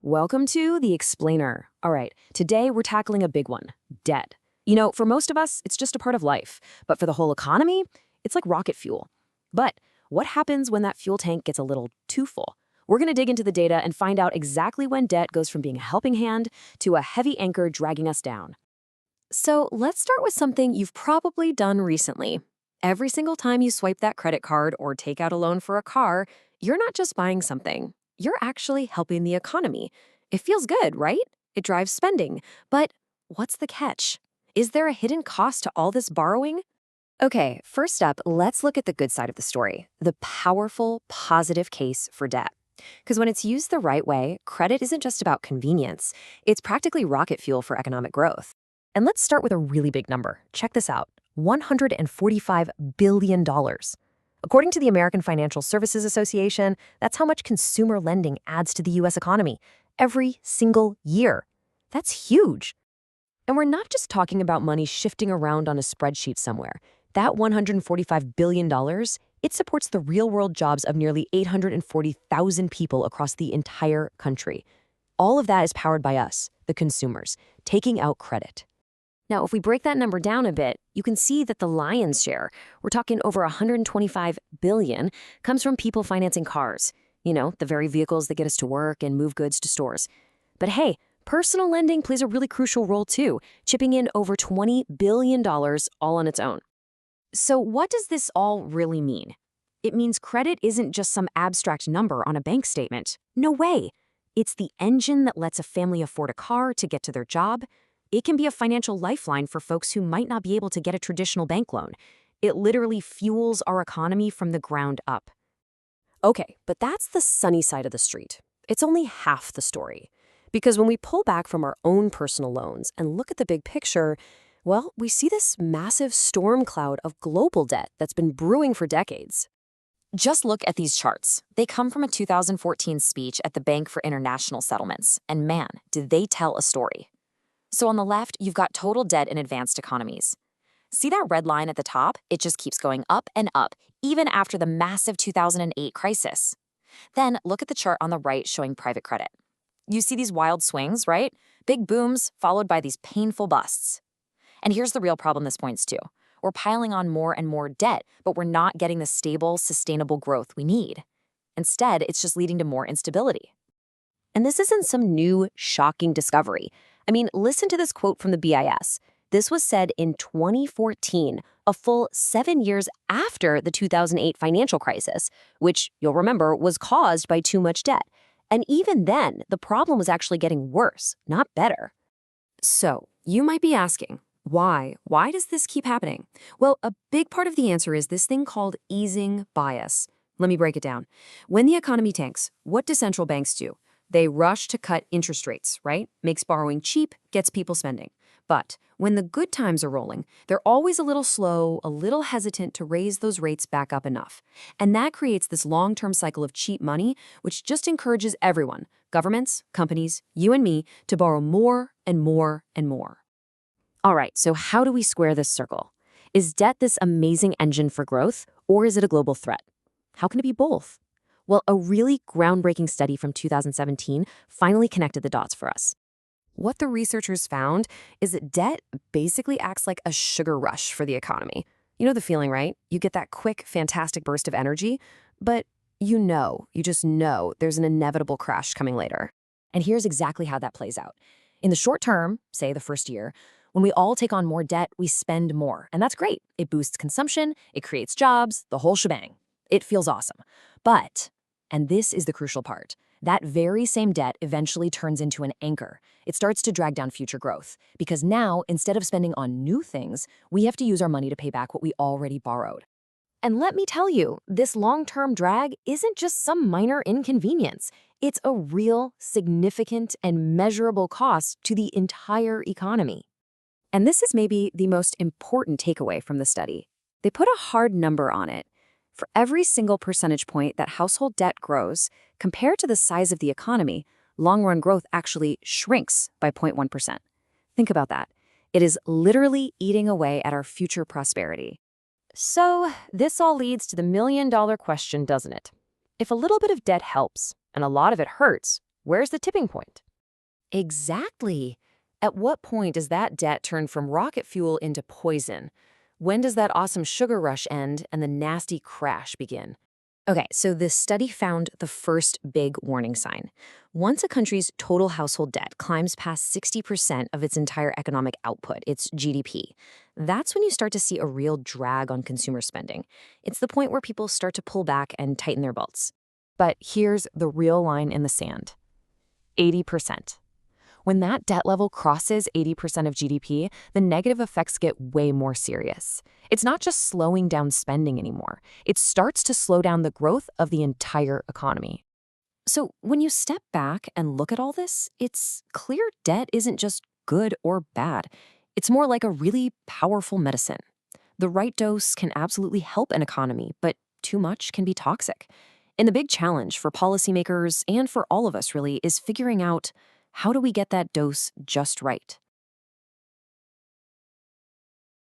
Welcome to The Explainer. All right, today we're tackling a big one, debt. For most of us, it's just a part of life, but for the whole economy, it's like rocket fuel. But what happens when that fuel tank gets a little too full? We're going to dig into the data and find out exactly when debt goes from being a helping hand to a heavy anchor dragging us down. So let's start with something you've probably done recently. Every single time you swipe that credit card or take out a loan for a car, you're not just buying something. You're actually helping the economy. It feels good, right? It drives spending. But what's the catch? Is there a hidden cost to all this borrowing? Okay, first up, let's look at the good side of the story, the powerful, positive case for debt. Because when it's used the right way, credit isn't just about convenience. It's practically rocket fuel for economic growth. And let's start with a really big number. Check this out, $145 billion. According to the American Financial Services Association, that's how much consumer lending adds to the U.S. economy every single year. That's huge. And we're not just talking about money shifting around on a spreadsheet somewhere. That $145 billion, it supports the real-world jobs of nearly 840,000 people across the entire country. All of that is powered by us, the consumers, taking out credit. Now, if we break that number down a bit, you can see that the lion's share, we're talking over $125 billion, comes from people financing cars. The very vehicles that get us to work and move goods to stores. But hey, personal lending plays a really crucial role too, chipping in over $20 billion all on its own. So what does this all really mean? It means credit isn't just some abstract number on a bank statement. No way. It's the engine that lets a family afford a car to get to their job. It can be a financial lifeline for folks who might not be able to get a traditional bank loan. It literally fuels our economy from the ground up. Okay, but that's the sunny side of the street. It's only half the story. Because when we pull back from our own personal loans and look at the big picture, well, we see this massive storm cloud of global debt that's been brewing for decades. Just look at these charts. They come from a 2014 speech at the Bank for International Settlements, and man, did they tell a story. So on the left, you've got total debt in advanced economies. See that red line at the top? It just keeps going up and up, even after the massive 2008 crisis. Then look at the chart on the right showing private credit. You see these wild swings, right? Big booms followed by these painful busts. And here's the real problem this points to. We're piling on more and more debt, but we're not getting the stable, sustainable growth we need. Instead, it's just leading to more instability. And this isn't some new, shocking discovery. Listen to this quote from the BIS. This was said in 2014, a full 7 years after the 2008 financial crisis, which you'll remember was caused by too much debt. And even then, the problem was actually getting worse, not better. So, you might be asking, why? Why does this keep happening? Well, a big part of the answer is this thing called easing bias. Let me break it down. When the economy tanks, what do central banks do? They rush to cut interest rates, right? Makes borrowing cheap, gets people spending. But when the good times are rolling, they're always a little slow, a little hesitant to raise those rates back up enough. And that creates this long-term cycle of cheap money, which just encourages everyone, governments, companies, you and me, to borrow more and more and more. All right, so how do we square this circle? Is debt this amazing engine for growth, or is it a global threat? How can it be both? Well, a really groundbreaking study from 2017 finally connected the dots for us. What the researchers found is that debt basically acts like a sugar rush for the economy. You know the feeling, right? You get that quick, fantastic burst of energy, but you just know there's an inevitable crash coming later. And here's exactly how that plays out. In the short term, say the first year, when we all take on more debt, we spend more. And that's great. It boosts consumption, it creates jobs, the whole shebang. It feels awesome. But, and this is the crucial part, that very same debt eventually turns into an anchor. It starts to drag down future growth. Because now, instead of spending on new things, we have to use our money to pay back what we already borrowed. And let me tell you, this long-term drag isn't just some minor inconvenience. It's a real, significant, and measurable cost to the entire economy. And this is maybe the most important takeaway from the study. They put a hard number on it. For every single percentage point that household debt grows, compared to the size of the economy, long-run growth actually shrinks by 0.1%. Think about that. It is literally eating away at our future prosperity. So this all leads to the million-dollar question, doesn't it? If a little bit of debt helps, and a lot of it hurts, Where's the tipping point? Exactly. At what point does that debt turn from rocket fuel into poison? When does that awesome sugar rush end and the nasty crash begin? Okay, so this study found the first big warning sign. Once a country's total household debt climbs past 60% of its entire economic output, its GDP, that's when you start to see a real drag on consumer spending. It's the point where people start to pull back and tighten their belts. But here's the real line in the sand: 80%. When that debt level crosses 80% of GDP, the negative effects get way more serious. It's not just slowing down spending anymore. It starts to slow down the growth of the entire economy. So when you step back and look at all this, it's clear debt isn't just good or bad. It's more like a really powerful medicine. The right dose can absolutely help an economy, but too much can be toxic. And the big challenge for policymakers and for all of us really is figuring out, how do we get that dose just right?